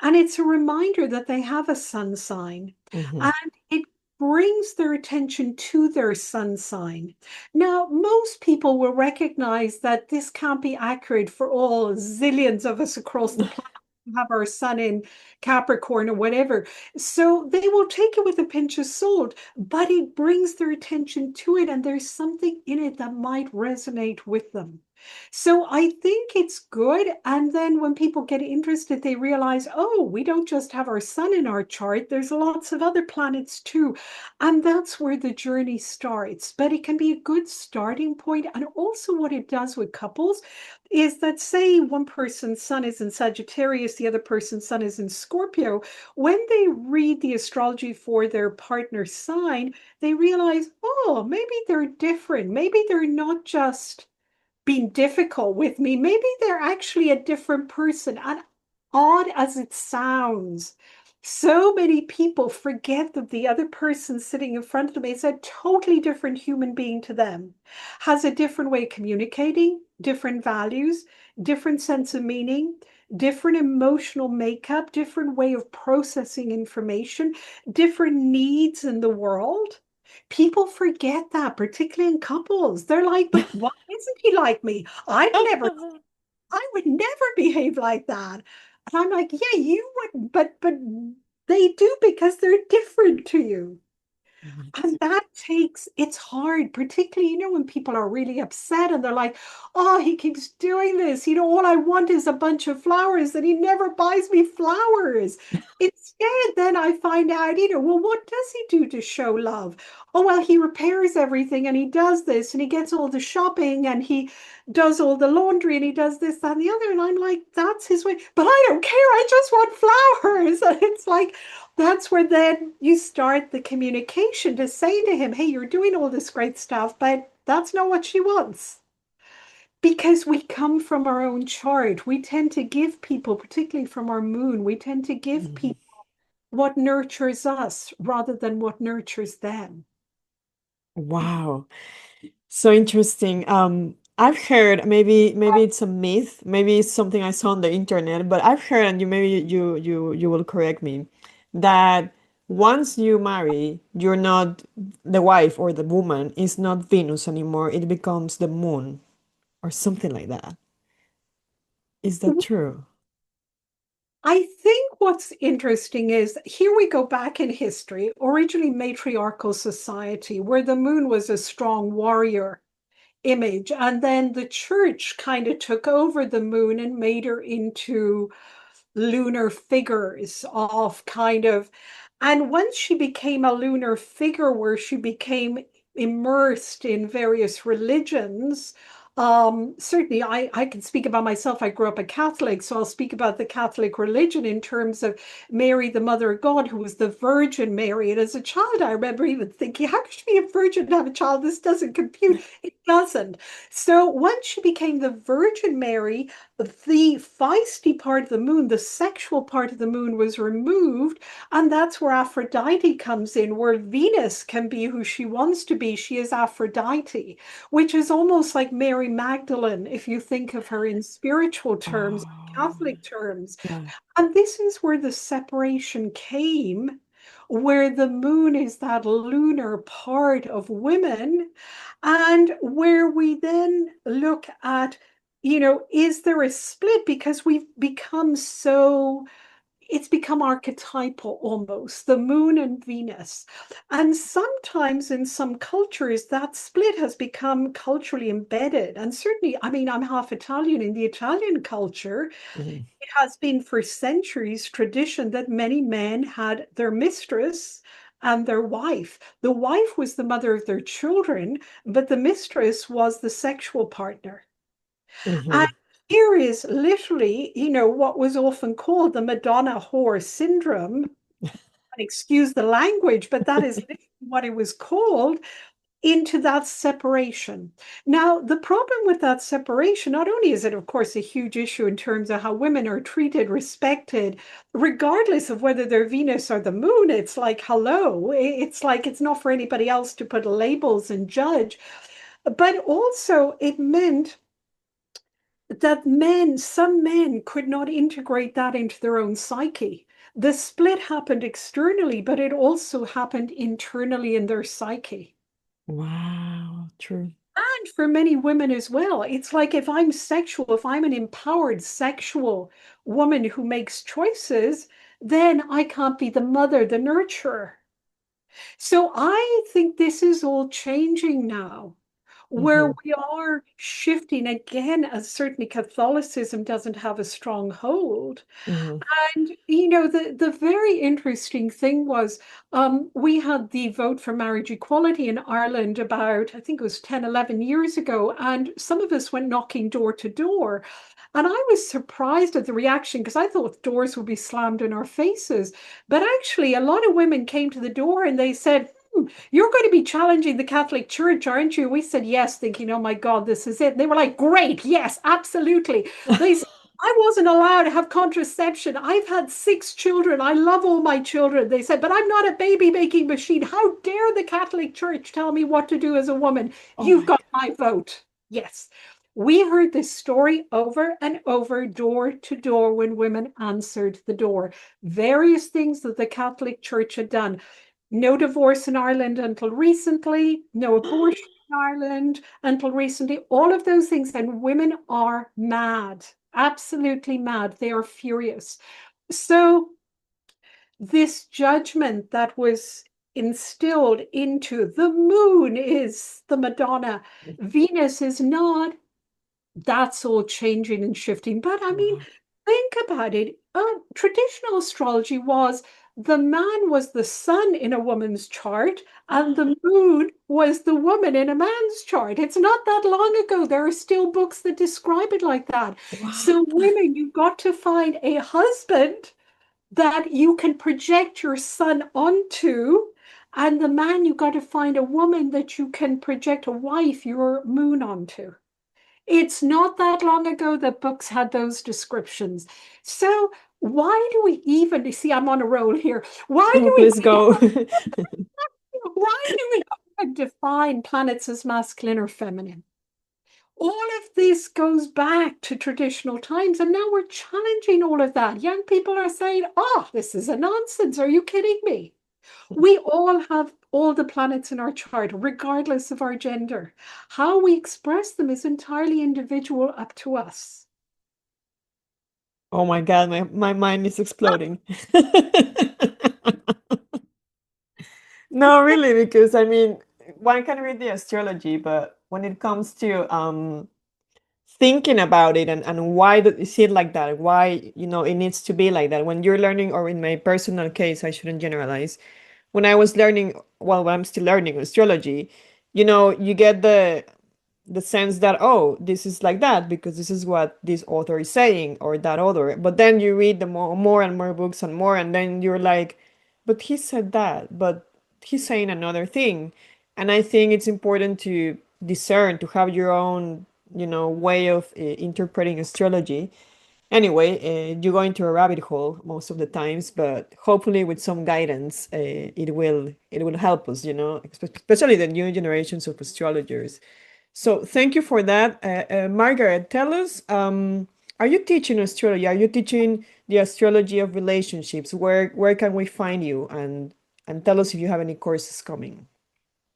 And it's a reminder that they have a sun sign.
Hmm.
And it brings their attention to their sun sign. Now, most people will recognize that this can't be accurate for all zillions of us across the planet who have our sun in Capricorn or whatever. So they will take it with a pinch of salt, but it brings their attention to it, and there's something in it that might resonate with them. So I think it's good. And then when people get interested, they realize, oh, we don't just have our sun in our chart, there's lots of other planets too. And that's where the journey starts. But it can be a good starting point. And also, what it does with couples is that, say, one person's sun is in Sagittarius, the other person's sun is in Scorpio. When they read the astrology for their partner sign, they realize, oh, maybe they're different. Maybe they're not just being difficult with me. Maybe they're actually a different person. And odd as it sounds, So many people forget that the other person sitting in front of them is a totally different human being to them, has a different way of communicating, different values, different sense of meaning, different emotional makeup, different way of processing information, different needs in the world. People forget that, particularly in couples. They're like, but why isn't he like me? I would never behave like that. And I'm like, yeah, you wouldn't, but they do because they're different to you.
Right.
And that takes, it's hard, particularly, when people are really upset and they're like, oh, he keeps doing this. All I want is a bunch of flowers and he never buys me flowers. Instead, then I find out, well, what does he do to show love? Oh, well, he repairs everything and he does this and he gets all the shopping and he does all the laundry and he does this, that, and the other. And I'm like, that's his way. But I don't care. I just want flowers. And it's like, that's where then you start the communication to say to him, hey, you're doing all this great stuff, but that's not what she wants. Because we come from our own chart. We tend to give people, particularly from our moon, we tend to give
Mhm.
people what nurtures us rather than what nurtures them.
Wow. So interesting. I've heard maybe it's a myth, maybe it's something I saw on the internet, but I've heard, and you will correct me, that once you marry, you're not the wife or the woman is not Venus anymore. It becomes the moon or something like that. Is that true?
I think what's interesting is here we go back in history, originally matriarchal society, where the moon was a strong warrior image. And then the church kind of took over the moon and made her into lunar figures of kind of, and once she became a lunar figure where she became immersed in various religions, certainly I can speak about myself. I grew up a Catholic, so I'll speak about the Catholic religion in terms of Mary, the Mother of God, who was the Virgin Mary. And as a child, I remember even thinking, how could she be a virgin and have a child? This doesn't compute. It doesn't. So once she became the Virgin Mary, the feisty part of the moon, the sexual part of the moon was removed. And that's where Aphrodite comes in, where Venus can be who she wants to be. She is Aphrodite, which is almost like Mary Magdalene, if you think of her in spiritual terms,
Oh,
Catholic terms.
yeah.
And this is where the separation came, where the moon is that lunar part of women, and where we then look at, is there a split? Because we've become so, it's become archetypal almost, the moon and Venus. And sometimes in some cultures, that split has become culturally embedded. And certainly, I mean, I'm half Italian. In the Italian culture,
Mhm.
it has been for centuries tradition that many men had their mistress and their wife. The wife was the mother of their children, but the mistress was the sexual partner. And
Mhm.
here is literally, what was often called the Madonna whore syndrome. Excuse the language, but that is literally what it was called, into that separation. Now, the problem with that separation, not only is it, of course, a huge issue in terms of how women are treated, respected, regardless of whether they're Venus or the moon, it's like, hello, it's like it's not for anybody else to put labels and judge. But also, it meant that some men could not integrate that into their own psyche. The split happened externally, but it also happened internally in their psyche.
Wow, true.
And for many women as well, it's like if I'm sexual, if I'm an empowered sexual woman who makes choices, then I can't be the mother, the nurturer. So I think this is all changing now, where
Mhm.
we are shifting again, as certainly Catholicism doesn't have a strong hold.
Mhm.
And the very interesting thing was, we had the vote for marriage equality in Ireland about, I think it was 10, 11 years ago, and some of us went knocking door to door. And I was surprised at the reaction because I thought doors would be slammed in our faces. But actually, a lot of women came to the door and they said, you're going to be challenging the Catholic Church, aren't you? We said yes, thinking, oh my God, this is it. And they were like, great, yes, absolutely. They said, I wasn't allowed to have contraception. I've had 6 children. I love all my children. They said, but I'm not a baby making machine. How dare the Catholic Church tell me what to do as a woman?
Oh
You've
my
got my vote. Yes. We heard this story over and over, door to door, when women answered the door. Various things that the Catholic Church had done. No divorce in Ireland until recently, no
God.
abortion in Ireland until recently, all of those things. And women are mad, absolutely mad. They are furious. So, this judgment that was instilled into the moon is the Madonna, Venus is not, that's all changing and shifting. But I mean,
Wow.
think about it. Traditional astrology was the man was the sun in a woman's chart, and the moon was the woman in a man's chart. It's not that long ago. There are still books that describe it like that.
Wow.
So, women, you've got to find a husband that you can project your sun onto. And the man, you've got to find a woman that you can project a wife, your moon onto. It's not that long ago that books had those descriptions. So why do we even see? I'm on a roll here. Why
No,
do we
please go.
why do we even define planets as masculine or feminine? All of this goes back to traditional times, and now we're challenging all of that. Young people are saying, "Oh, this is a nonsense. Are you kidding me?" We all have all the planets in our chart, regardless of our gender. How we express them is entirely individual, up to us.
Oh my God, my mind is exploding. No, really, because I mean, one can read the astrology, but when it comes to thinking about it and why do you see it like that, why, it needs to be like that. When you're learning, or in my personal case, I shouldn't generalize. When I was learning, well, I'm still learning astrology, you get the sense that, oh, this is like that because this is what this author is saying, or that author. But then you read the more and more books and more, and then you're like, but he said that, but he's saying another thing. And I think it's important to discern, to have your own, way of interpreting astrology. Anyway, you go into a rabbit hole most of the times, but hopefully with some guidance, it will help us, especially the new generations of astrologers. So thank you for that. Margaret, tell us, are you teaching astrology? Are you teaching the astrology of relationships? Where can we find you? And tell us if you have any courses coming.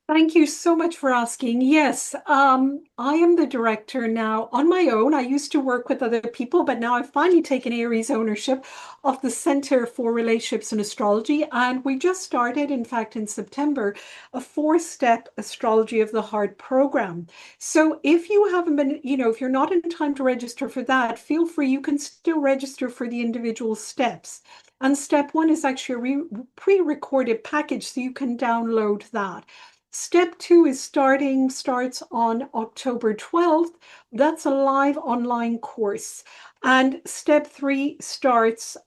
Thank you so much for asking. Yes, I am the director now on my own. I used to work with other people, but now I've finally taken Aries ownership of the Center for Relationships and Astrology. And we just started, in fact, in September, a 4-step astrology of the heart program. So if you haven't been, if you're not in time to register for that, feel free. You can still register for the individual steps. And step one is actually a pre-recorded package, so you can download that. Step two is starts on October 12th. That's a live online course. And step three starts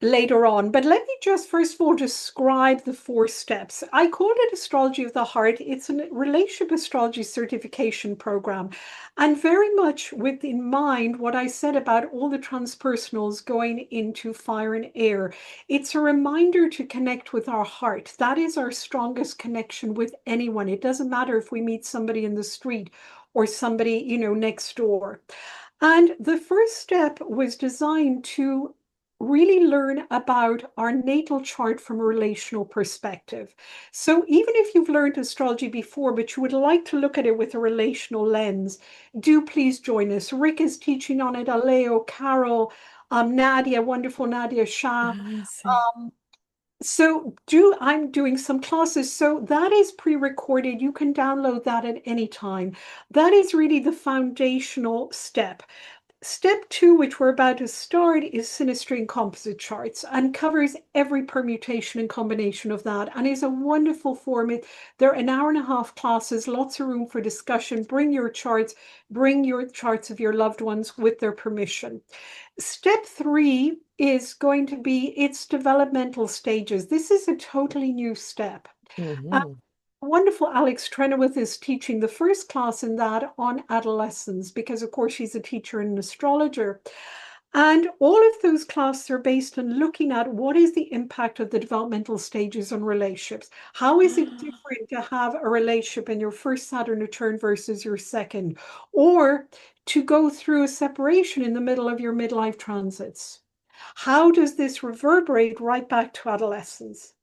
later on. But let me just first of all describe the 4 steps. I called it Astrology of the Heart. It's a Relationship Astrology certification program. And very much with in mind what I said about all the transpersonals going into fire and air. It's a reminder to connect with our heart. That is our strongest connection with anyone. It doesn't matter if we meet somebody in the street or somebody, next door. And the first step was designed to really learn about our natal chart from a relational perspective. So even if you've learned astrology before, but you would like to look at it with a relational lens, do please join us. Rick is teaching on it, Aleo, Carol, Nadia, wonderful Nadia Shah.
I see.
So I'm doing some classes. So that is pre-recorded. You can download that at any time. That is really the foundational step. Step two, which we're about to start, is synastry and composite charts, and covers every permutation and combination of that, and is a wonderful format. They're an hour and a half classes, lots of room for discussion. Bring your charts of your loved ones with their permission. Step three is going to be its developmental stages. This is a totally new step.
Mhm.
wonderful Alex Trenoweth is teaching the first class in that on adolescence, because of course she's a teacher and an astrologer. And all of those classes are based on looking at what is the impact of the developmental stages on relationships. How is it different to have a relationship in your first Saturn return versus your second, or to go through a separation in the middle of your midlife transits? How does this reverberate right back to adolescence?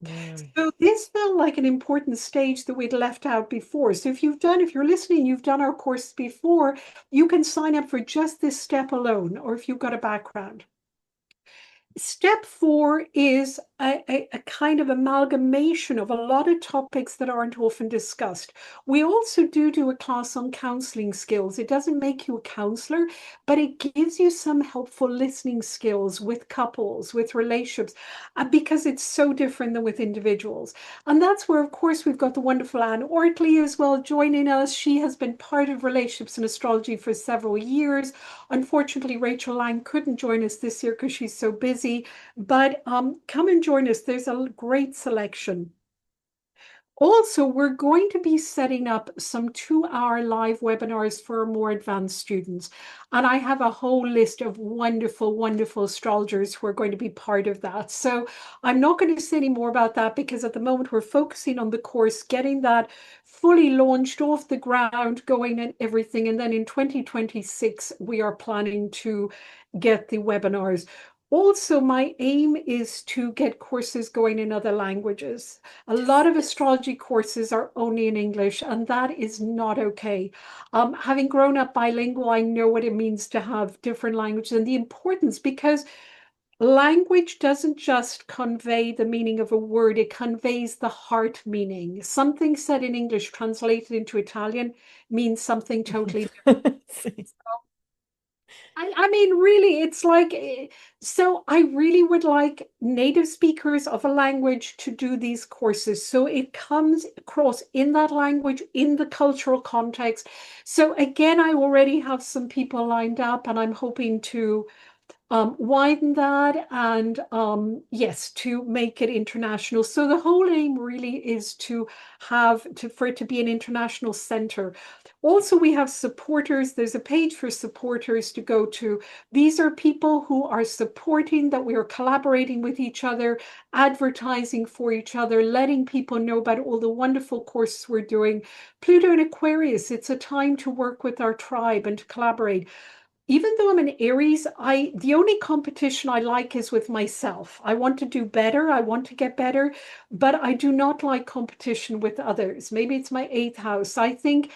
So this felt like an important stage that we'd left out before. So if you're listening, you've done our course before, you can sign up for just this step alone, or if you've got a background. Step 4 is a kind of amalgamation of a lot of topics that aren't often discussed. We also do a class on counseling skills. It doesn't make you a counselor, but it gives you some helpful listening skills with couples, with relationships, because it's so different than with individuals. And that's where, of course, we've got the wonderful Anne Ortley as well joining us. She has been part of relationships and astrology for several years. Unfortunately, Rachel Lang couldn't join us this year because she's so busy, but come and join us. There's a great selection. Also, we're going to be setting up some 2-hour live webinars for more advanced students. And I have a whole list of wonderful, wonderful astrologers who are going to be part of that. So I'm not going to say any more about that because at the moment we're focusing on the course, getting that fully launched off the ground, going and everything. And then in 2026, we are planning to get the webinars. Also, my aim is to get courses going in other languages. A lot of astrology courses are only in English, and that is not okay. Having grown up bilingual, I know what it means to have different languages and the importance, because language doesn't just convey the meaning of a word, it conveys the heart meaning. Something said in English translated into Italian means something totally different. I mean, really, it's like, so I really would like native speakers of a language to do these courses. So it comes across in that language, in the cultural context. So again, I already have some people lined up, and I'm hoping to widen that and yes, to make it international. So the whole aim really is to for it to be an international center. Also, we have supporters. There's a page for supporters to go to. These are people who are supporting, that we are collaborating with each other, advertising for each other, letting people know about all the wonderful courses we're doing. Pluto and Aquarius, it's a time to work with our tribe and to collaborate. Even though I'm an Aries, the only competition I like is with myself. I want to do better. I want to get better, but I do not like competition with others. Maybe it's my 8th house. I think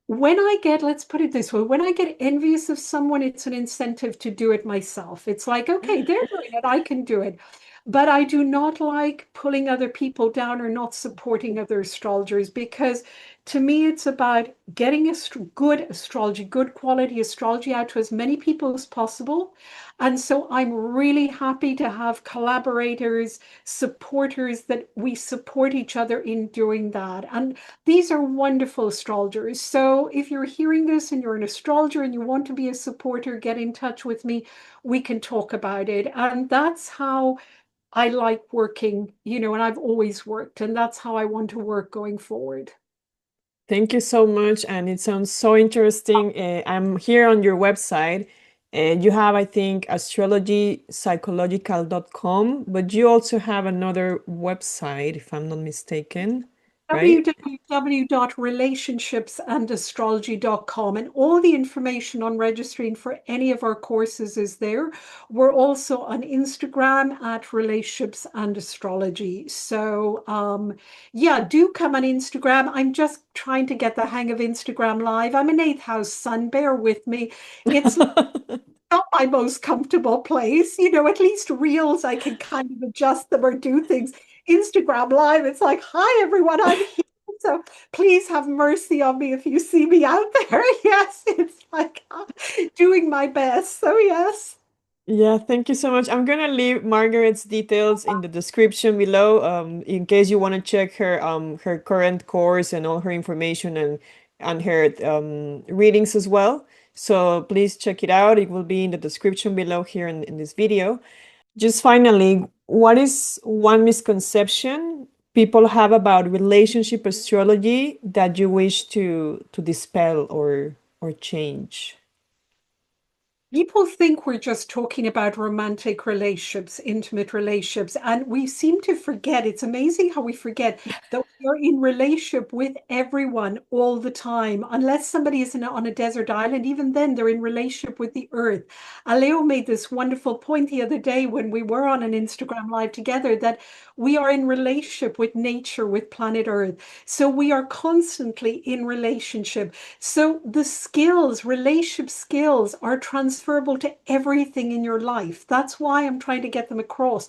when I get, let's put it this way, when I get envious of someone, it's an incentive to do it myself. It's like, okay, they're doing it, I can do it. But I do not like pulling other people down or not supporting other astrologers, because to me, it's about getting good astrology, good quality astrology out to as many people as possible. And so I'm really happy to have collaborators, supporters, that we support each other in doing that. And these are wonderful astrologers. So if you're hearing this and you're an astrologer and you want to be a supporter, get in touch with me. We can talk about it. And that's how I like working, and I've always worked, and that's how I want to work going forward.
Thank you so much. And it sounds so interesting. I'm here on your website. You have, I think, astrologypsychological.com, but you also have another website, if I'm not mistaken, right?
www.relationshipsandastrology.com, and all the information on registering for any of our courses is there. We're also on Instagram at Relationships and Astrology. So yeah, do come on Instagram. I'm just trying to get the hang of Instagram Live. I'm an 8th house sun, bear with me. It's not my most comfortable place. At least Reels, I can kind of adjust them or do things. Instagram Live, it's like, hi, everyone, I'm here. So please have mercy on me if you see me out there. Yes, it's like doing my best. So, yes.
Yeah, thank you so much. I'm gonna leave Margaret's details in the description below, in case you want to check her current course and all her information and her readings as well. So please check it out. It will be in the description below here in this video. Just finally, what is one misconception people have about relationship astrology that you wish to dispel or change?
People think we're just talking about romantic relationships, intimate relationships, and we seem to forget. It's amazing how we forget that we are in relationship with everyone all the time, unless somebody is on a desert island. Even then, they're in relationship with the earth. Aleo made this wonderful point the other day when we were on an Instagram live together that we are in relationship with nature, with planet Earth. So we are constantly in relationship. So the skills, relationship skills, are transferable to everything in your life. That's why I'm trying to get them across.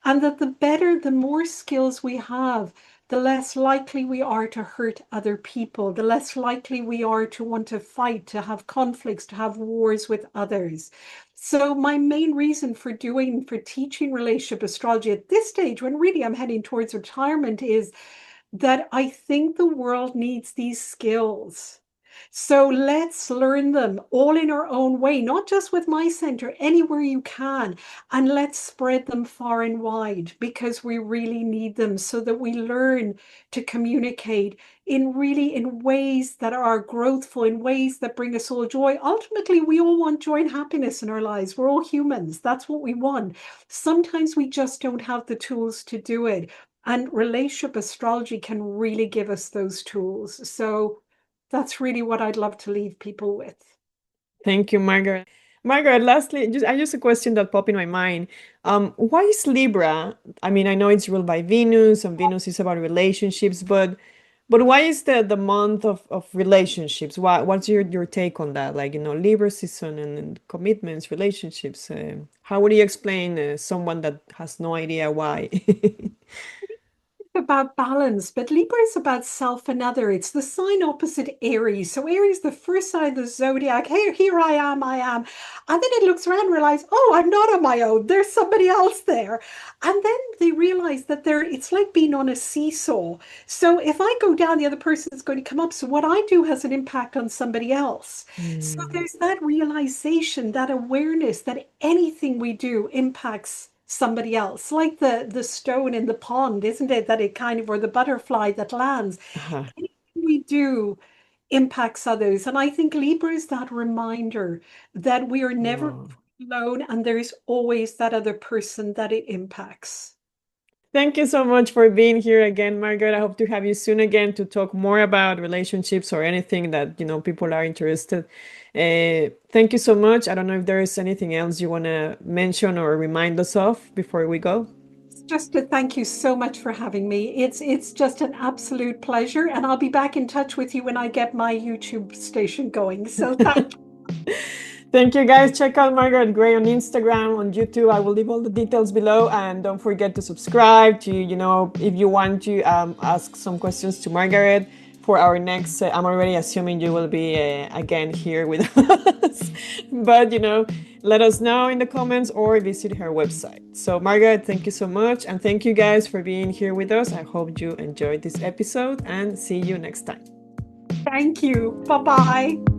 And that the better, the more skills we have, the less likely we are to hurt other people, the less likely we are to want to fight, to have conflicts, to have wars with others. So my main reason for teaching relationship astrology at this stage, when really I'm heading towards retirement, is that I think the world needs these skills. So let's learn them all in our own way, not just with my center, anywhere you can. And let's spread them far and wide because we really need them so that we learn to communicate in ways that are growthful, in ways that bring us all joy. Ultimately, we all want joy and happiness in our lives. We're all humans. That's what we want. Sometimes we just don't have the tools to do it. And relationship astrology can really give us those tools. So that's really what I'd love to leave people with.
Thank you, Margaret. Margaret, lastly, just a question that popped in my mind. Why is Libra? I mean, I know it's ruled by Venus, and Venus is about relationships, but why is the month of relationships? What's your take on that? Like, Libra season and commitments, relationships. How would you explain someone that has no idea why?
About balance, but Libra is about self and other. It's the sign opposite Aries. So Aries, the first sign of the zodiac. Hey, here I am, I am. And then it looks around and realizes, oh, I'm not on my own. There's somebody else there. And then they realize that it's like being on a seesaw. So if I go down, the other person is going to come up. So what I do has an impact on somebody else. So
Mm,
there's that realization, that awareness that anything we do impacts somebody else, like the stone in the pond, isn't it? That it kind of, or the butterfly that lands.
uh-huh.
Anything we do impacts others. And I think Libra is that reminder that we are never
Wow.
alone and there is always that other person that it impacts.
Thank you so much for being here again, Margaret. I hope to have you soon again to talk more about relationships or anything that people are interested. Thank you so much. I don't know if there is anything else you want to mention or remind us of before we go.
Just to thank you so much for having me. It's just an absolute pleasure, and I'll be back in touch with you when I get my YouTube station going. So thank
Thank you, guys. Check out Margaret Gray on Instagram, on YouTube. I will leave all the details below. And don't forget to subscribe to, if you want to ask some questions to Margaret for our next. I'm already assuming you will be again here with us. But, let us know in the comments or visit her website. So, Margaret, thank you so much. And thank you guys for being here with us. I hope you enjoyed this episode and see you next time.
Thank you. Bye bye.